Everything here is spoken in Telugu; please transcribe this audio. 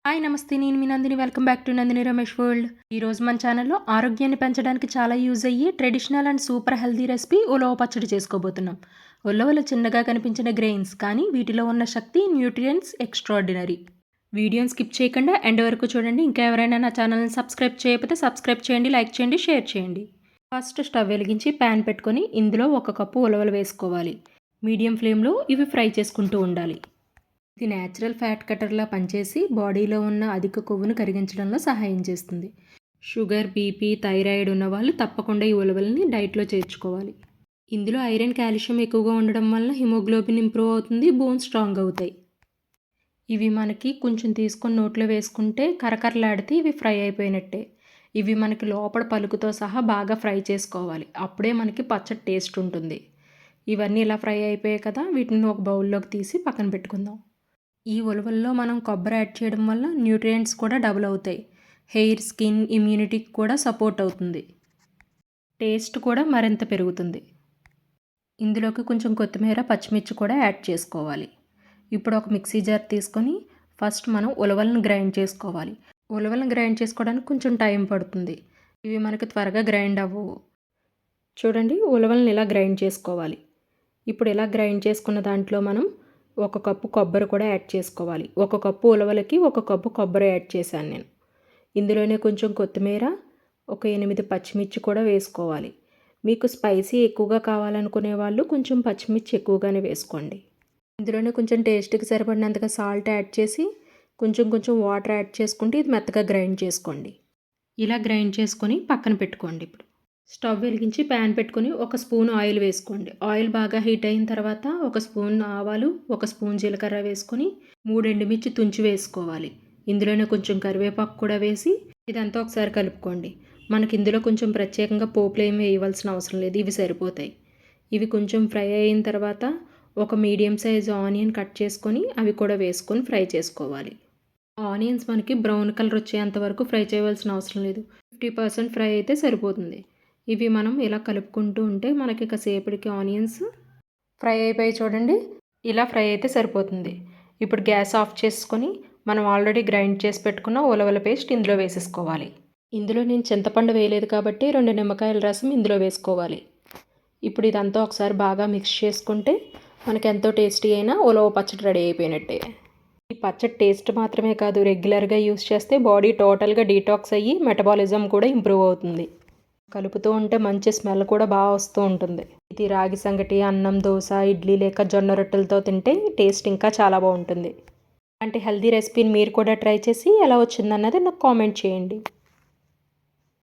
హాయ్ నమస్తే, నేను మీ Nandini. Welcome back to Nandini Ramesh world. ఈరోజు మన ఛానల్లో ఆరోగ్యాన్ని పెంచడానికి చాలా యూజ్ అయ్యి traditional and super healthy recipe ఉలవ పచ్చడి చేసుకోబోతున్నాం. ఉలవలు చిన్నగా కనిపించిన గ్రెయిన్స్, కానీ వీటిలో ఉన్న శక్తి, న్యూట్రియంట్స్ ఎక్స్ట్రాడినరీ. వీడియోని స్కిప్ చేయకుండా ఎండ్ వరకు చూడండి. ఇంకా ఎవరైనా నా ఛానల్ని సబ్స్క్రైబ్ చేయకపోతే సబ్స్క్రైబ్ చేయండి, లైక్ చేయండి, షేర్ చేయండి. ఫస్ట్ స్టవ్ వెలిగించి ప్యాన్ పెట్టుకొని ఇందులో 1 కప్పు ఉలవలు వేసుకోవాలి. మీడియం ఫ్లేమ్లో ఇవి ఫ్రై చేసుకుంటూ ఉండాలి. ఇది న్యాచురల్ ఫ్యాట్ కట్టర్లా పనిచేసి బాడీలో ఉన్న అధిక కొవ్వును కరిగించడంలో సహాయం చేస్తుంది. షుగర్, బీపీ, థైరాయిడ్ ఉన్న వాళ్ళు తప్పకుండా ఈ ఉలవల్ని డైట్లో చేర్చుకోవాలి. ఇందులో ఐరన్, కాల్షియం ఎక్కువగా ఉండడం వల్ల హిమోగ్లోబిన్ ఇంప్రూవ్ అవుతుంది, బోన్స్ స్ట్రాంగ్ అవుతాయి. ఇవి మనకి కొంచెం తీసుకొని నోట్లో వేసుకుంటే కరకరలాడితే ఇవి ఫ్రై అయిపోయినట్టే. ఇవి మనకి లోపల పలుకుతో సహా బాగా ఫ్రై చేసుకోవాలి. అప్పుడే మనకి పచ్చడి టేస్ట్ ఉంటుంది. ఇవన్నీ ఇలా ఫ్రై అయిపోయాయి కదా, వీటిని ఒక బౌల్లోకి తీసి పక్కన పెట్టుకుందాం. ఈ ఉలవల్లో మనం కొబ్బరి యాడ్ చేయడం వల్ల న్యూట్రియంట్స్ కూడా డబుల్ అవుతాయి. హెయిర్, స్కిన్, ఇమ్యూనిటీకి కూడా సపోర్ట్ అవుతుంది. టేస్ట్ కూడా మరింత పెరుగుతుంది. ఇందులోకి కొంచెం కొత్తిమీర, పచ్చిమిర్చి కూడా యాడ్ చేసుకోవాలి. ఇప్పుడు ఒక మిక్సీ జార్ తీసుకొని ఫస్ట్ మనం ఉలవలను గ్రైండ్ చేసుకోవాలి. ఉలవలను గ్రైండ్ చేసుకోవడానికి కొంచెం టైం పడుతుంది. ఇవి మనకు త్వరగా గ్రైండ్ అవ్వవు. చూడండి, ఉలవలను ఇలా గ్రైండ్ చేసుకోవాలి. ఇప్పుడు ఇలా గ్రైండ్ చేసుకున్న దాంట్లో మనం 1 కప్పు కొబ్బరి కూడా యాడ్ చేసుకోవాలి. 1 కప్పు ఉలవలకి 1 కప్పు కొబ్బరి యాడ్ చేశాను నేను. ఇందులోనే కొంచెం కొత్తిమీర, ఒక 8 పచ్చిమిర్చి కూడా వేసుకోవాలి. మీకు స్పైసీ ఎక్కువగా కావాలనుకునే వాళ్ళు కొంచెం పచ్చిమిర్చి ఎక్కువగానే వేసుకోండి. ఇందులోనే కొంచెం టేస్ట్కి సరిపడినంతగా సాల్ట్ యాడ్ చేసి కొంచెం వాటర్ యాడ్ చేసుకుంటే ఇది మెత్తగా గ్రైండ్ చేసుకోండి. ఇలా గ్రైండ్ చేసుకొని పక్కన పెట్టుకోండి. ఇప్పుడు స్టవ్ వెలిగించి ప్యాన్ పెట్టుకొని 1 స్పూన్ ఆయిల్ వేసుకోండి. ఆయిల్ బాగా హీట్ అయిన తర్వాత 1 స్పూన్ ఆవాలు, 1 స్పూన్ జీలకర్ర వేసుకొని 3 ఎండుమిర్చి తుంచి వేసుకోవాలి. ఇందులోనే కొంచెం కరివేపాకు కూడా వేసి ఇదంతా ఒకసారి కలుపుకోండి. మనకి ఇందులో కొంచెం ప్రత్యేకంగా పోపులు ఏమి వేయవలసిన అవసరం లేదు, ఇవి సరిపోతాయి. ఇవి కొంచెం ఫ్రై అయిన తర్వాత ఒక మీడియం సైజ్ ఆనియన్ కట్ చేసుకొని అవి కూడా వేసుకొని ఫ్రై చేసుకోవాలి. ఆనియన్స్ మనకి బ్రౌన్ కలర్ వచ్చేంత వరకు ఫ్రై చేయవలసిన అవసరం లేదు, 50% ఫ్రై అయితే సరిపోతుంది. ఇవి మనం ఇలా కలుపుకుంటూ ఉంటే మనకి కాసేపటికి ఆనియన్స్ ఫ్రై అయిపోయి చూడండి, ఇలా ఫ్రై అయితే సరిపోతుంది. ఇప్పుడు గ్యాస్ ఆఫ్ చేసుకొని మనం ఆల్రెడీ గ్రైండ్ చేసి పెట్టుకున్న ఉలవల పేస్ట్ ఇందులో వేసేసుకోవాలి. ఇందులో నేను చింతపండు వేయలేదు కాబట్టి 2 నిమ్మకాయల రసం ఇందులో వేసుకోవాలి. ఇప్పుడు ఇదంతా ఒకసారి బాగా మిక్స్ చేసుకుంటే మనకి ఎంతో టేస్టీ అయిన ఉలవ పచ్చడి రెడీ అయిపోయినట్టే. ఈ పచ్చడి టేస్ట్ మాత్రమే కాదు, రెగ్యులర్గా యూస్ చేస్తే బాడీ టోటల్గా డీటాక్స్ అయ్యి మెటబాలిజం కూడా ఇంప్రూవ్ అవుతుంది. కలుపుతూ ఉంటే మంచి స్మెల్ కూడా బాగా వస్తూ ఉంటుంది. ఇది రాగి సంగటి, అన్నం, దోశ, ఇడ్లీ లేక జొన్న రొట్టెలతో తింటే టేస్ట్ ఇంకా చాలా బాగుంటుంది. అలాంటి హెల్తీ రెసిపీని మీరు కూడా ట్రై చేసి ఎలా వచ్చిందన్నది నాకు కామెంట్ చేయండి.